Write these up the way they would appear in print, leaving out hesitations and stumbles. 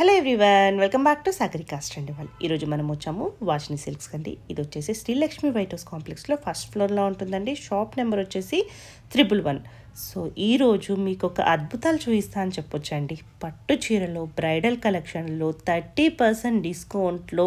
Hello everyone, welcome back to Sagarikast అండి. వాళ్ళు ఈరోజు మనం వచ్చాము వాషిని సిల్క్స్ కండి. ఇది వచ్చేసి శ్రీలక్ష్మి వైట్ హౌస్ కాంప్లెక్స్లో ఫస్ట్ ఫ్లోర్లో ఉంటుందండి. షాప్ నెంబర్ వచ్చేసి 111. సో ఈరోజు మీకు ఒక అద్భుతాలు చూపిస్తా అని చెప్పొచ్చండి. పట్టు చీరలో బ్రైడల్ కలెక్షన్లో 30% డిస్కౌంట్లో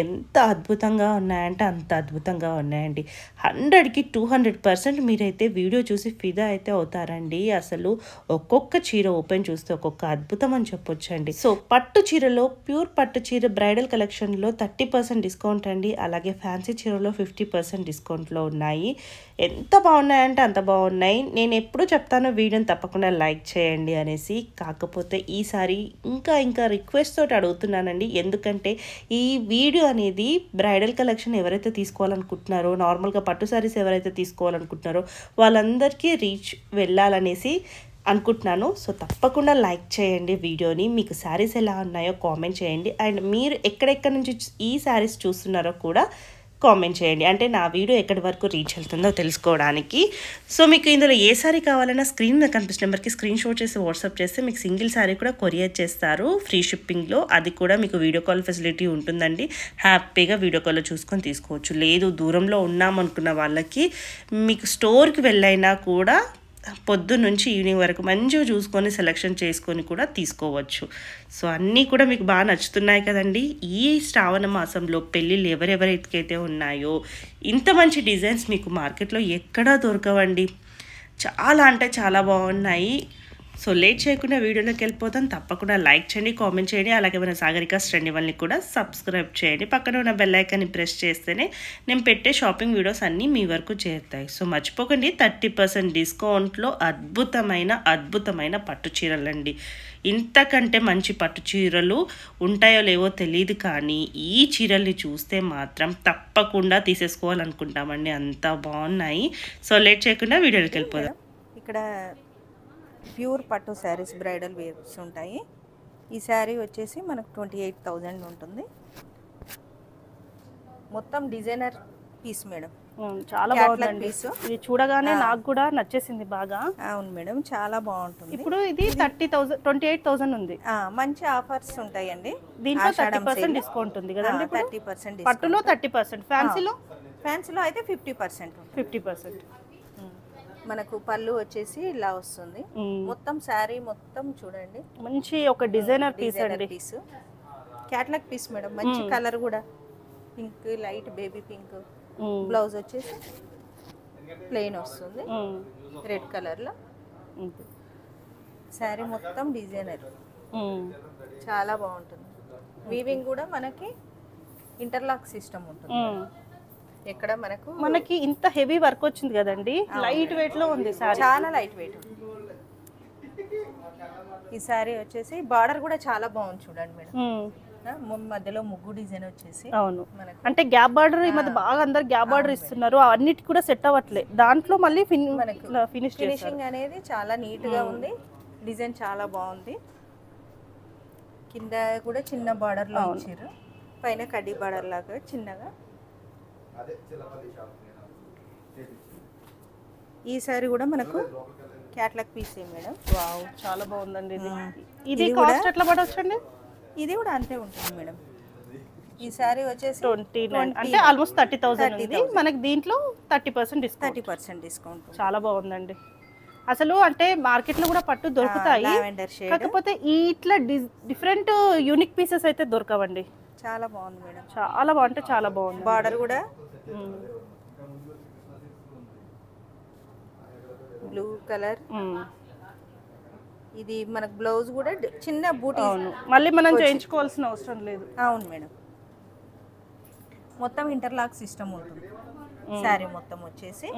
ఎంత అద్భుతంగా ఉన్నాయంటే అంత అద్భుతంగా ఉన్నాయండి. 100కి 200% మీరైతే వీడియో చూసి ఫిదా అయితే అవుతారండి. అసలు ఒక్కొక్క చీర ఓపెన్ చూస్తే ఒక్కొక్క అద్భుతం అని చెప్పొచ్చండి. సో పట్టు చీరలో ప్యూర్ పట్టు చీర బ్రైడల్ కలెక్షన్లో 30% డిస్కౌంట్ అండి. అలాగే ఫ్యాన్సీ చీరలో 50% డిస్కౌంట్లో ఉన్నాయి. ఎంత బాగున్నాయంటే అంత బాగున్నాయి. నేను ఎప్పుడు చెప్తాను వీడియోని తప్పకుండా లైక్ చేయండి అనేసి. కాకపోతే ఈసారి ఇంకా రిక్వెస్ట్ తోటి అడుగుతున్నానండి. ఎందుకంటే ఈ వీడియో అనేది బ్రైడల్ కలెక్షన్ ఎవరైతే తీసుకోవాలనుకుంటున్నారో, నార్మల్గా పట్టు సారీస్ ఎవరైతే తీసుకోవాలనుకుంటున్నారో వాళ్ళందరికీ రీచ్ వెళ్ళాలనేసి అనుకుంటున్నాను. సో తప్పకుండా లైక్ చేయండి వీడియోని. మీకు శారీస్ ఎలా ఉన్నాయో కామెంట్ చేయండి. అండ్ మీరు ఎక్కడెక్కడ నుంచి ఈ శారీస్ చూస్తున్నారో కూడా కామెంట్ చేయండి. అంటే నా వీడియో ఎక్కడి వరకు రీచ్ వెళ్తుందో తెలుసుకోవడానికి. సో మీకు ఇందులో ఏ శారీ కావాలన్నా స్క్రీన్ మీద కనిపిస్తున్న నెంబర్కి స్క్రీన్ షాట్ చేసి వాట్సాప్ చేస్తే మీకు సింగిల్ శారీ కూడా కొరియర్ చేస్తారు ఫ్రీ షిప్పింగ్లో. అది కూడా మీకు వీడియో కాల్ ఫెసిలిటీ ఉంటుందండి. హ్యాపీగా వీడియో కాల్లో చూసుకొని తీసుకోవచ్చు. లేదు దూరంలో ఉన్నామనుకున్న వాళ్ళకి మీకు స్టోర్కి వెళ్ళైనా కూడా పొద్దున్న నుంచి ఈవినింగ్ వరకు మంచిగా చూసుకొని సెలెక్షన్ చేసుకొని కూడా తీసుకోవచ్చు. సో అన్నీ కూడా మీకు బాగా నచ్చుతున్నాయి కదండి. ఈ శ్రావణ మాసంలో పెళ్ళిళ్ళు ఎవరెవరైతే ఉన్నాయో ఇంత మంచి డిజైన్స్ మీకు మార్కెట్లో ఎక్కడా దొరకవండి. చాలా అంటే చాలా బాగున్నాయి. సో లేట్ చేయకుండా వీడియోలోకి వెళ్ళిపోతాం. తప్పకుండా లైక్ చేయండి, కామెంట్ చేయండి. అలాగే మన సాగరికాస్ట్ అండి వాళ్ళని కూడా సబ్స్క్రైబ్ చేయండి. పక్కన ఉన్న బెల్ ఐకాన్ని ప్రెస్ చేస్తేనే నేను పెట్టే షాపింగ్ వీడియోస్ అన్నీ మీ వరకు చేరుతాయి. సో మర్చిపోకండి 30% డిస్కౌంట్లో అద్భుతమైన పట్టు చీరలండి. ఇంతకంటే మంచి పట్టు చీరలు ఉంటాయో లేవో తెలియదు, కానీ ఈ చీరల్ని చూస్తే మాత్రం తప్పకుండా తీసేసుకోవాలనుకుంటామండి. అంత బాగున్నాయి. సో లేట్ చేయకుండా వీడియోలోకి వెళ్ళిపోదాం. ఇక్కడ ప్యూర్ పట్టు శారీస్ బ్రైడల్ వేర్స్ ఉంటాయి. ఈ శారీ వచ్చేసి మనకు 28,000 ఉంటుంది. మొత్తం డిజైనర్ పీస్ మేడం. చాలా బాగుందండి. ఇది చూడగానే నాకు కూడా నచ్చేసింది బాగా. అవును మేడం, చాలా బాగుంటుంది. ఇప్పుడు ఇది 28,000 ఉంది. మంచి ఆఫర్స్ ఉంటాయండి. దీంట్లో 30% డిస్కౌంట్ ఉంది కదండి. 30% పట్టులో 30%, ఫ్యాన్సీలో అయితే 50%. మనకు పళ్ళు వచ్చేసి ఇలా వస్తుంది. మొత్తం శారీ మొత్తం చూడండి, మంచి ఒక డిజైనర్ పీస్ అండి. Catalogue piece madam. మంచి కలర్ కూడా pink, light baby pink. Blouse వచ్చేసి ప్లెయిన్ వస్తుంది రెడ్ కలర్ లో. శారీ మొత్తం డిజైనర్, చాలా బాగుంటుంది. వీవింగ్ కూడా మనకి ఇంటర్లాక్ సిస్టమ్ ఉంటుంది. ఎక్కడ మనకి ఇంత హెవీ వర్క్ వచ్చింది కదండి. లైట్ వెయిట్ లో ఉంది సారీ, చాలా లైట్ వెయిట్. ఈ సారీ వచ్చేసి బార్డర్ కూడా చాలా బాగుంది చూడండి మేడం. మధ్యలో ముగ్గు డిజైన్ వచ్చేసి. అవును, అంటే గ్యాప్ బార్డర్ ఈ మధ్య బాగా అందరు గ్యాప్ బార్డర్ ఇస్తున్నారు. అన్నిటి కూడా సెట్ అవ్వట్లే. దాంట్లో మళ్ళీ ఫినిషింగ్ అనేది చాలా నీట్ గా ఉంది. డిజైన్ చాలా బాగుంది. కింద కూడా చిన్న బార్డర్ లో ఇచ్చారు, పైన కడ్డీ బార్డర్ లాగా చిన్నగా. ఈ సారీ కూడా మనకు క్యాట్లాగ్ పీస్ మేడం. వావ్, చాలా బాగుందండి. ఇది కాస్ట్ ఎట్లా పడొచ్చండి? ఇది కూడా అంతే ఉంటుంది మేడం. ఈ సారీ వచ్చేసి 29, అంటే ఆల్మోస్ట్ 30,000 ఉంది. మనకి దీంట్లో 30% డిస్కౌంట్. చాలా బాగుందండి. అసలు అంటే మార్కెట్ లో కూడా పట్టు దొరుకుతాయి, కాకపోతే ఇట్లా డిఫరెంట్ యూనిక్ పీసెస్ అయితే దొరకవండి. చాలా బాగుంది మేడం, చాలా బాగుంటే చాలా బాగుంది. బార్డర్ కూడా బ్లూ కలర్. ఇది మనకు బ్లౌజ్ కూడా చిన్న బూటీ, మళ్ళీ మనం చేయించుకోవాల్సిన అవసరం లేదు. అవును మేడం, మొత్తం ఇంటర్లాక్ సిస్టమ్ ఉంటుంది. శారీ మొత్తం వచ్చేసి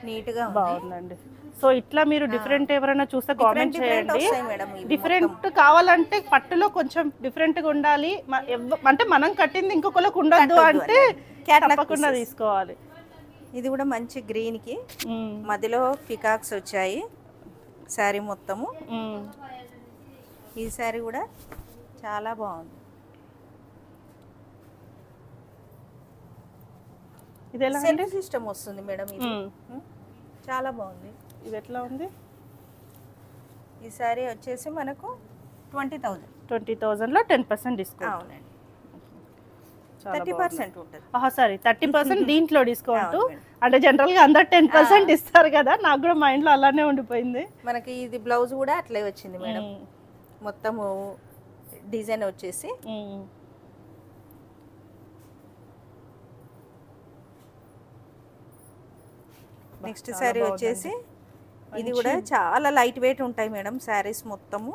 నీట్ గా బాగుందండి. సో ఇట్లా మీరు డిఫరెంట్ ఎవరైనా చూస్తే కామెంట్ చేయండి. డిఫరెంట్ కావాలంటే పట్టులో కొంచెం డిఫరెంట్ గా ఉండాలి, అంటే మనం కట్టింది ఇంకొకరికి ఉండద్దు అంటే తప్పకుండా తీసుకోవాలి. ఇది కూడా మంచి గ్రీన్ కి మధ్యలో పికాక్స్ వచ్చాయి శారీ మొత్తము. ఈ శారీ కూడా చాలా బాగుంది. ఇది ఎలా సిస్టమ్ వస్తుంది మేడం. ఇది చాలా బాగుంది. ఇది ఎట్లా ఉంది? ఈ సారీ వచ్చేసి మనకు 20,000. 20,000లో 10% డిస్కౌంట్. అవునండి, చాలా 30% ఉంటుంది. సారీ 30% దీంట్లో డిస్కౌంట్. అవును మేడం. అంటే జనరల్గా అందరు 10% ఇస్తారు కదా, నాకు కూడా మైండ్లో అలానే ఉండిపోయింది. మనకి ఇది బ్లౌజ్ కూడా అట్లే వచ్చింది మేడం, మొత్తము డిజైన్ వచ్చేసి. నెక్స్ట్ శారీ వచ్చేసి ఇది కూడా చాలా లైట్ వెయిట్ ఉంటాయి మేడం శారీస్ మొత్తము.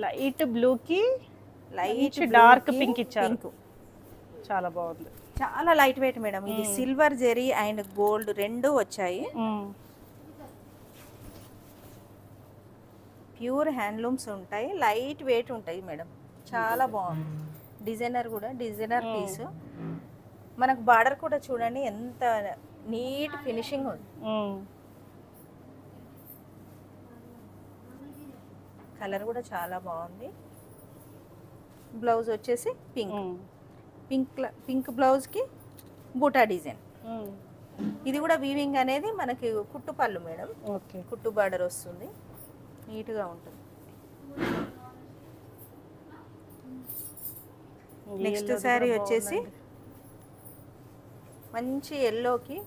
లైట్ బ్లూకి లైట్ డార్క్ పింక్ ఇచ్చారు, చాలా బాగుంది. చాలా లైట్ వెయిట్ మేడం. ఇది సిల్వర్ జెరీ అండ్ గోల్డ్ రెండు వచ్చాయి. ప్యూర్ హ్యాండ్లూమ్స్ ఉంటాయి, లైట్ వెయిట్ ఉంటాయి మేడం, చాలా బాగుంది. డిజైనర్ కూడా డిజైనర్ పీస్. మనకు బార్డర్ కూడా చూడండి ఎంత నీట్ ఫినిషింగ్ ఉంది. కలర్ కూడా చాలా బాగుంది. బ్లౌజ్ వచ్చేసి పింక్ పింక్ బ్లౌజ్కి బూటా డిజైన్. ఇది కూడా వీవింగ్ అనేది మనకి కుట్టు పళ్ళు మేడం, కుట్టు బార్డర్ వస్తుంది, నీట్గా ఉంటుంది. నెక్స్ట్ శారీ వచ్చేసి మంచి ఎల్లోకి,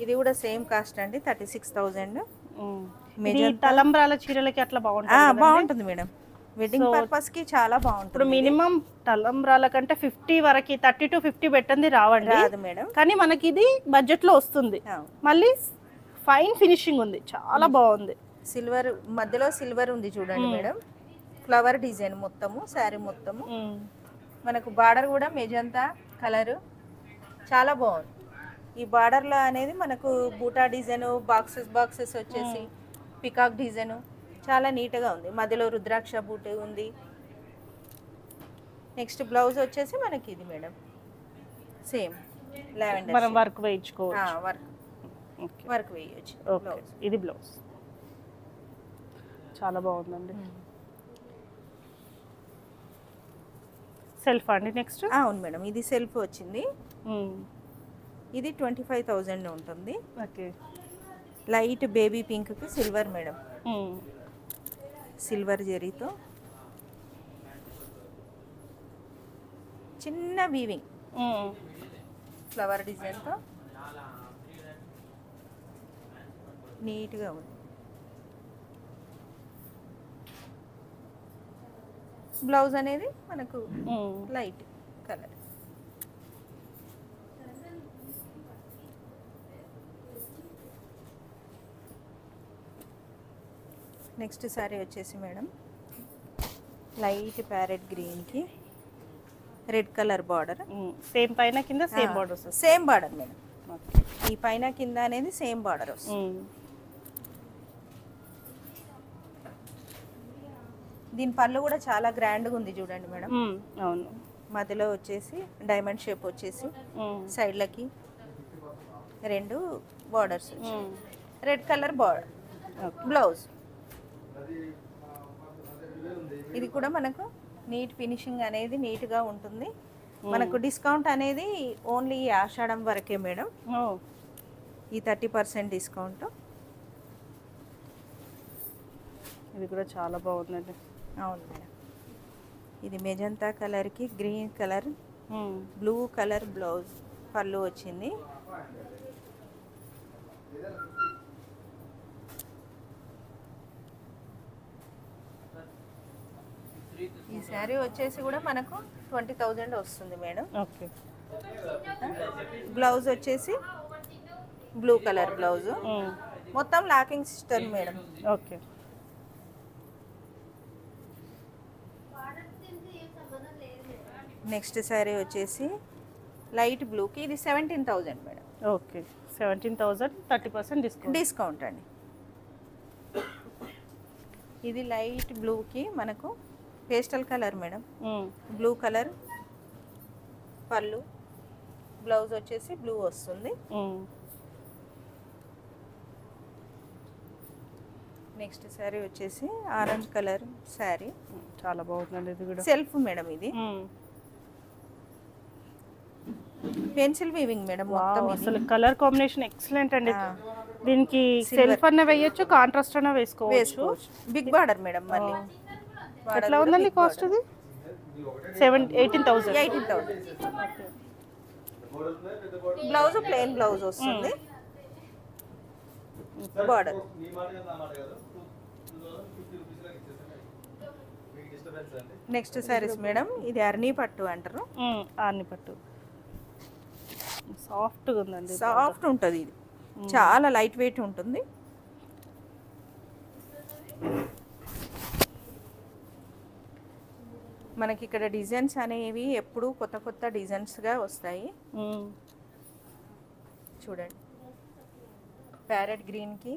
ఇది కూడా సేమ్ కాస్ట్ అండి, 36,000. తలంబ్రాల చీరలకి అట్లా బాగుంటుంది మేడం, వెడ్డింగ్ పర్పస్ కి చాలా బాగుంటుంది. ఇప్పుడు మినిమం తలంబ్రాల కంటే 50 వరకు 30 to 50 పెట్టండి రావండి మేడం, కానీ మనకి ఇది బడ్జెట్ లో వస్తుంది. మళ్ళీ ఫైన్ ఫినిషింగ్ ఉంది, చాలా బాగుంది. సిల్వర్ మధ్యలో సిల్వర్ ఉంది చూడండి మేడం, ఫ్లవర్ డిజైన్ మొత్తము శారీ మొత్తము. మనకు బార్డర్ కూడా మెజంతా కలర్ చాలా బాగుంది. ఈ బార్డర్లో అనేది మనకు బూటా డిజైన్, బాక్సెస్ వచ్చేసి పికాక్ డిజైన్ చాలా నీట్గా ఉంది. మధ్యలో రుద్రాక్ష బూట ఉంది. నెక్స్ట్ బ్లౌజ్ వచ్చేసి మనకి ఇది మేడం సేమ్ లావెండర్, మనం వర్క్ వేయించుకోవచ్చు, వర్క్ వేయచ్చు. ఇది బ్లౌజ్ చాలా బాగుందండి. సెల్ఫ్ అండి నెక్స్ట్? అవును మేడం, ఇది సెల్ఫ్ వచ్చింది. ఇది 25,000 ఉంటుంది. ఓకే, లైట్ బేబీ పింక్కి సిల్వర్ మేడం, సిల్వర్ జరీతో చిన్న వీవింగ్ ఫ్లవర్ డిజైన్తో నీట్గా ఉంది. బ్లౌజ్ అనేది మనకు లైట్ కలర్. నెక్స్ట్ సారీ వచ్చేసి మేడం లైట్ ప్యారెట్ గ్రీన్కి రెడ్ కలర్ బార్డర్, సేమ్ పైన కింద సేమ్ బార్డర్ వస్తుంది. సేమ్ బార్డర్ మేడం, ఈ పైన కింద అనేది సేమ్ బార్డర్ వస్తుంది. దీని పళ్ళు కూడా చాలా గ్రాండ్గా ఉంది చూడండి మేడం. అవును, మధ్యలో వచ్చేసి డైమండ్ షేప్ వచ్చేసి సైడ్లకి రెండు borders, red colour border blouse. ఇది కూడా మనకు నీట్ ఫినిషింగ్ అనేది నీట్గా ఉంటుంది. మనకు డిస్కౌంట్ అనేది ఓన్లీ ఆషాఢం వరకే మేడం, ఈ 30% డిస్కౌంట్. ఇది కూడా చాలా బాగుందండి. అవును మేడం, ఇది మెజంతా కలర్కి green colour blue colour blouse పళ్ళు వచ్చింది. ఈ శారీ వచ్చేసి కూడా మనకు 20,000 వస్తుంది మేడం. ఓకే, బ్లౌజ్ వచ్చేసి బ్లూ కలర్ బ్లౌజ్, మొత్తం locking system madam. Okay, next sari వచ్చేసి లైట్ బ్లూకి, ఇది 17,000 మేడం. ఓకే, 17,000 30% డిస్కౌంట్ అండి. ఇది లైట్ బ్లూకి మనకు pastel colour madam, blue colour పళ్ళు, బ్లౌజ్ వచ్చేసి బ్లూ వస్తుంది. నెక్స్ట్ శారీ వచ్చేసి ఆరెంజ్ కలర్ శారీ, చాలా బాగుందండి. ఇది కూడా సెల్ఫ్ మేడం, ఇది పెన్సిల్ వీవింగ్ మేడం. అసలు కలర్ కాంబినేషన్ ఎక్సలెంట్ అండి. దీనికి సెల్ఫ్ అన్న వేయొచ్చు, కాంట్రాస్ట్ అన్న వేసుకోవచ్చు. బిగ్ బార్డర్ మేడం, మళ్ళీ ఎట్లా ఉందండి కాస్ట్ ఇది? 18,000. 18,000. బ్లౌజ్ ప్లెయిన్ బ్లౌజ్ వస్తుంది. బార్డర్ నెక్స్ట్ సారీస్ మేడం, ఇది అర్నీ పట్టు అంటారు. ఆర్ని పట్టు సాఫ్ట్గా ఉందండి. సాఫ్ట్ ఉంటుంది, ఇది చాలా లైట్ వెయిట్ ఉంటుంది. మనకి ఇక్కడ డిజైన్స్ అనేవి ఎప్పుడు కొత్త కొత్త డిజైన్స్గా వస్తాయి. చూడండి, ప్యారెట్ గ్రీన్కి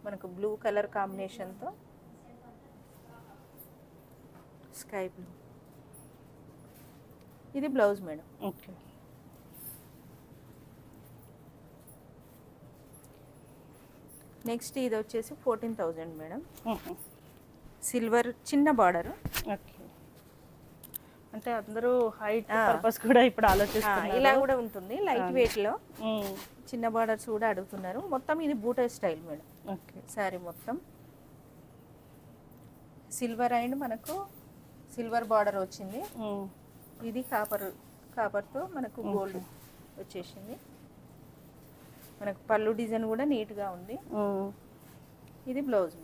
మనకు బ్లూ కలర్ కాంబినేషన్తో స్కై బ్లూ. ఇది బ్లౌజ్ మేడం. ఓకే. నెక్స్ట్ ఇది వచ్చేసి 14,000 మేడం. సిల్వర్ చిన్న బార్డర్. ఓకే, అంటే అందరూ హైట్ పర్పస్ కూడా ఇప్పుడు ఆలోచిస్తున్నారు. ఇలా కూడా ఉంటుంది లైట్ వెయిట్లో. చిన్న బార్డర్స్ కూడా అడుగుతున్నారు. మొత్తం ఇది బూటా స్టైల్ మేడం. ఓకే. సారీ మొత్తం సిల్వర్ అండ్ మనకు సిల్వర్ బార్డర్ వచ్చింది. ఇది కాపర్తో మనకు గోల్డ్ వచ్చేసింది. మనకు పళ్ళు డిజైన్ కూడా నీట్గా ఉంది. ఇది బ్లౌజ్.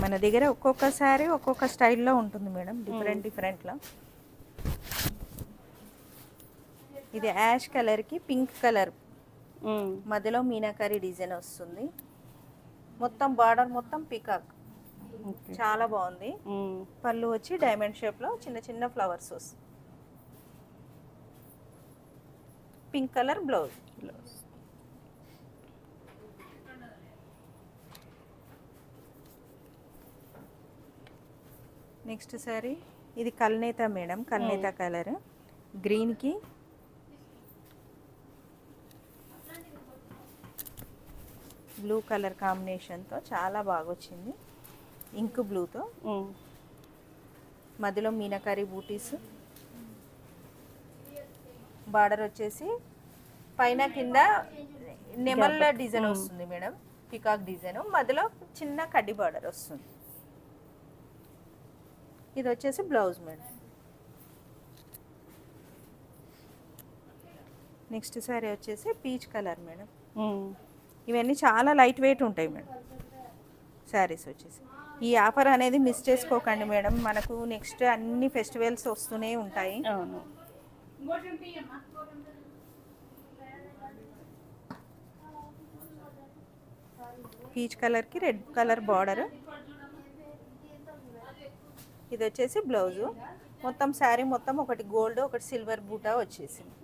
మన దగ్గర ఒక్కొక్కసారి ఒక్కొక్క స్టైల్లో ఉంటుంది మేడం, డిఫరెంట్లో. ఇది యాష్ కలర్కి పింక్ కలర్ మధ్యలో మీనాకారి డిజైన్ వస్తుంది. మొత్తం బార్డర్ మొత్తం పికాక్, చాలా బాగుంది. పళ్ళు వచ్చి డైమండ్ షేప్లో చిన్న చిన్న ఫ్లవర్స్ వస్తుంది. Pink colour blouse. Next sorry ఇది కల్నేత మేడం, కల్నేత కలర్ గ్రీన్కి బ్లూ కలర్ కాంబినేషన్తో చాలా బాగా వచ్చింది. ఇంక్ బ్లూతో మధ్యలో మీనాకారి బూటీస్. బార్డర్ వచ్చేసి పైన కింద నెమల్ల డిజైన్ వస్తుంది మేడం, పికాక్ డిజైన్. మధ్యలో చిన్న కడ్డీ బార్డర్ వస్తుంది. ఇది వచ్చేసి బ్లౌజ్ మేడం. నెక్స్ట్ సారీ వచ్చేసి పీచ్ కలర్ మేడం. ఇవన్నీ చాలా లైట్ వెయిట్ ఉంటాయి మేడం శారీస్ వచ్చేసి. ఈ ఆఫర్ అనేది మిస్ చేసుకోకండి మేడం, మనకు నెక్స్ట్ అన్ని ఫెస్టివల్స్ వస్తూనే ఉంటాయి. అవును. పీచ్ కలర్కి రెడ్ కలర్ బార్డర్. ఇది వచ్చేసి బ్లౌజు. మొత్తం శారీ మొత్తం ఒకటి గోల్డ్ ఒకటి సిల్వర్ బూటా వచ్చేసింది.